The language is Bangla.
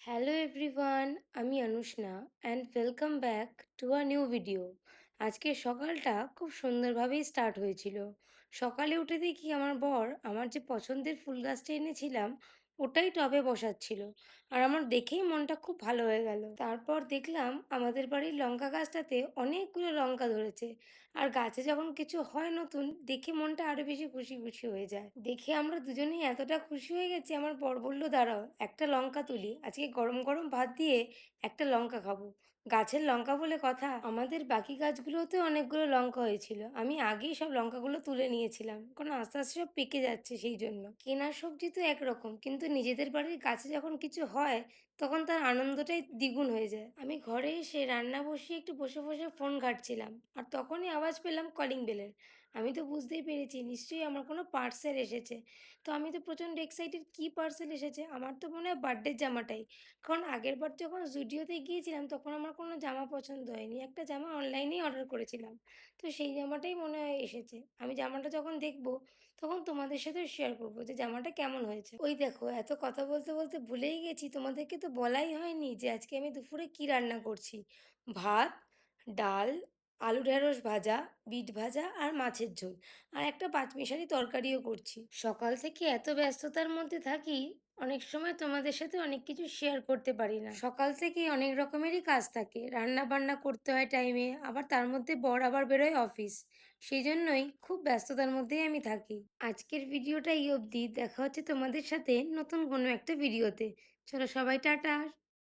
হ্যালো এভরিওয়ান, আমি Anushna and welcome back to a new video. আজকের সকালটা খুব সুন্দরভাবেই স্টার্ট হয়েছিল। সকালে উঠে দেখি আমার বর আমার যে পছন্দের ফুল গাছটা এনেছিলাম ওটাই টবে বসাচ্ছিল। আর আমার দেখেই মনটা খুব ভালো হয়ে গেল। তারপর দেখলাম আমাদের বাড়ির লঙ্কা গাছটাতে অনেকগুলো লঙ্কা ধরেছে। আর গাছে যখন কিছু হয় নতুন, দেখে মনটা আরো বেশি খুশি খুশি হয়ে যায়। দেখে আমরা দুজনেই এতটা খুশি হয়ে গেছি, আমার বর বলল, দাঁড়াও একটা লঙ্কা তুলি, আজকে গরম গরম ভাত দিয়ে একটা লঙ্কা খাবো। গাছের লঙ্কা বলে কথা, আমাদের বাকি গাছগুলোতেও অনেকগুলো লঙ্কা হয়েছিল। আমি আগেই সব লঙ্কাগুলো তুলে নিয়েছিলাম, কারণ আস্তে আস্তে সব পেকে যাচ্ছে, সেই জন্য। কেনার সবজি তো একরকম, কিন্তু নিজেদের বাড়ির গাছে যখন কিছু হয় তখন তার আনন্দটাই দ্বিগুণ হয়ে যায়। আমি ঘরে এসে রান্না বসিয়ে একটু বসে বসে ফোন ঘাঁটছিলাম, আর তখনই আওয়াজ পেলাম কলিং বেলের। আমি তো বুঝতেই পেরেছি নিশ্চয়ই আমার কোনো পার্সেল এসেছে। তো আমি তো প্রচণ্ড এক্সাইটেড, কী পার্সেল এসেছে। আমার তো মনে হয় বার্থডের জামাটাই, কারণ আগের বার যখন জুডিওতে গিয়েছিলাম তখন আমার কোনো জামা পছন্দ হয়নি, একটা জামা অনলাইনেই অর্ডার করেছিলাম। তো সেই জামাটাই মনে হয় এসেছে। আমি জামাটা যখন দেখবো তখন তোমাদের সাথে শেয়ার করবো যে জামাটা কেমন হয়েছে। ওই দেখো, এত কথা বলতে বলতে ভুলেই গেছি, তোমাদেরকে তো বলাই হয়নি যে আজকে আমি দুপুরে কি রান্না করছি। ভাত, ডাল, আলু ঢেঁড়স ভাজা, বিট ভাজা আর মাছের ঝোল, আর একটা পাঁচমিশালি তরকারিও করছি। সকাল থেকে এত ব্যস্ততার মধ্যে থাকি, অনেক সময় তোমাদের সাথে অনেক কিছু শেয়ার করতে পারি না। সকাল থেকে অনেক রকমেরই কাজ থাকে, রান্না বান্না করতে হয় টাইমে, আবার তার মধ্যে বর আবার বেরোয় অফিস। সেই জন্যই খুব ব্যস্ততার মধ্যেই আমি থাকি। আজকের ভিডিওটা এই অবধি, দেখা হচ্ছে তোমাদের সাথে নতুন কোনো একটা ভিডিওতে। চলো সবাই, টাটা।